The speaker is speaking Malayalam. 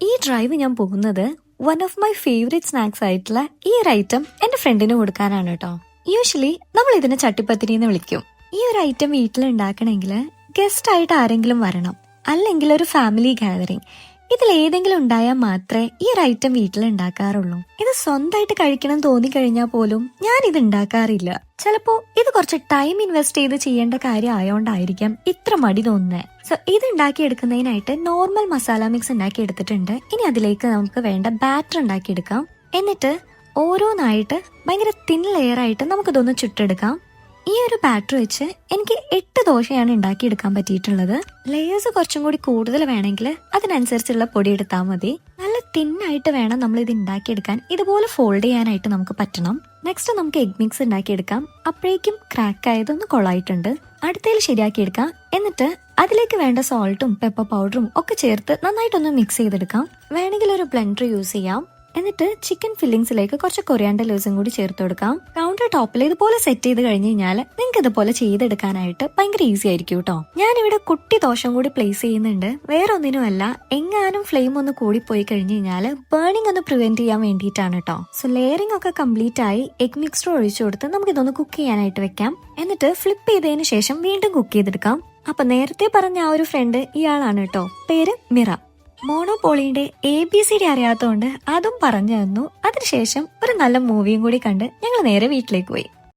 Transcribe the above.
ഈ ഡ്രൈവ് ഞാൻ പോകുന്നത് one of my favourite snacks ആയിട്ടുള്ള ഈ ഒരു ഐറ്റം എന്റെ ഫ്രണ്ടിന് കൊടുക്കാനാണ് കേട്ടോ. യൂഷ്വലി നമ്മൾ ഇതിനെ ചട്ടിപ്പത്തിരി എന്ന് വിളിക്കും. ഈ ഒരു ഐറ്റം വീട്ടിൽ ഉണ്ടാക്കണമെങ്കിൽ ഗസ്റ്റ് ആയിട്ട് ആരെങ്കിലും വരണം, അല്ലെങ്കിൽ ഒരു ഫാമിലി ഗാദറിംഗ്, ഇതിലേതെങ്കിലും ഉണ്ടായാൽ മാത്രമേ ഈ ഒരു ഐറ്റം വീട്ടിൽ ഉണ്ടാക്കാറുള്ളൂ. ഇത് സ്വന്തമായിട്ട് കഴിക്കണം തോന്നിക്കഴിഞ്ഞാൽ പോലും ഞാൻ ഇത് ഉണ്ടാക്കാറില്ല. ചിലപ്പോ ഇത് കുറച്ച് ടൈം ഇൻവെസ്റ്റ് ചെയ്ത് ചെയ്യേണ്ട കാര്യം ആയതുകൊണ്ടായിരിക്കാം ഇത്ര മടി തോന്നുന്നത്. സോ ഇത് ഉണ്ടാക്കിയെടുക്കുന്നതിനായിട്ട് നോർമൽ മസാല മിക്സ് ഉണ്ടാക്കി എടുത്തിട്ടുണ്ട്. ഇനി അതിലേക്ക് നമുക്ക് വേണ്ട ബാറ്റർ ഉണ്ടാക്കിയെടുക്കാം. എന്നിട്ട് ഓരോന്നായിട്ട് ഭയങ്കര തിൻ ലെയർ ആയിട്ട് നമുക്കിതൊന്ന് ചുട്ടെടുക്കാം. ഈ ഒരു ബാറ്റർ വെച്ച് എനിക്ക് 8 ദോശയാണ് ഉണ്ടാക്കിയെടുക്കാൻ പറ്റിയിട്ടുള്ളത്. ലെയേഴ്സ് കുറച്ചും കൂടി കൂടുതൽ വേണമെങ്കിൽ അതിനനുസരിച്ചുള്ള പൊടി എടുത്താൽ മതി. നല്ല തിന്നായിട്ട് വേണം നമ്മൾ ഇത് ഉണ്ടാക്കിയെടുക്കാൻ. ഇതുപോലെ ഫോൾഡ് ചെയ്യാനായിട്ട് നമുക്ക് പറ്റണം. നെക്സ്റ്റ് നമുക്ക് എഗ് മിക്സ് ഉണ്ടാക്കിയെടുക്കാം. അപ്പോഴേക്കും ക്രാക്ക് ആയതൊന്ന് കൊളായിട്ടുണ്ട്. അടുത്തതിൽ ശരിയാക്കിയെടുക്കാം. എന്നിട്ട് അതിലേക്ക് വേണ്ട സോൾട്ടും പെപ്പർ പൗഡറും ഒക്കെ ചേർത്ത് നന്നായിട്ടൊന്ന് മിക്സ് ചെയ്തെടുക്കാം. വേണമെങ്കിൽ ഒരു ബ്ലെൻഡർ യൂസ് ചെയ്യാം. എന്നിട്ട് ചിക്കൻ ഫില്ലിങ്സിലേക്ക് കുറച്ച് കൊറിയാണ്ടർ ലീവ്സും കൂടി ചേർത്ത് കൊടുക്കാം. കൗണ്ടർ ടോപ്പിൽ ഇതുപോലെ സെറ്റ് ചെയ്ത് കഴിഞ്ഞ് കഴിഞ്ഞാൽ നിങ്ങൾക്ക് ഇതുപോലെ ചെയ്തെടുക്കാനായിട്ട് ഭയങ്കര ഈസി ആയിരിക്കും കേട്ടോ. ഞാനിവിടെ കുട്ടി ദോശം കൂടി പ്ലേസ് ചെയ്യുന്നുണ്ട്. വേറെ ഒന്നിനുമല്ല, എങ്ങാനും ഫ്ലെയിം ഒന്ന് കൂടി പോയി കഴിഞ്ഞ് കഴിഞ്ഞാൽ ബേണിംഗ് ഒന്ന് പ്രിവെന്റ് ചെയ്യാൻ വേണ്ടിയിട്ടാണ് കേട്ടോ. സോ ലെയറിംഗ് ഒക്കെ കംപ്ലീറ്റ് ആയി എഗ് മിക്സ്ചർ ഒഴിച്ചു കൊടുത്ത് നമുക്ക് ഇതൊന്ന് കുക്ക് ചെയ്യാനായിട്ട് വെക്കാം. എന്നിട്ട് ഫ്ലിപ്പ് ചെയ്തതിന് ശേഷം വീണ്ടും കുക്ക് ചെയ്തെടുക്കാം. അപ്പൊ നേരത്തെ പറഞ്ഞ ആ ഒരു ഫ്രണ്ട് ഇയാളാണ് കേട്ടോ. പേര് മിറ. മോണോപോളിയുടെ ABCD അറിയാത്തതുകൊണ്ട് അതും പറഞ്ഞു തന്നു. അതിനുശേഷം ഒരു നല്ല മൂവിയും കൂടി കണ്ട് ഞങ്ങൾ നേരെ വീട്ടിലേക്ക് പോയി.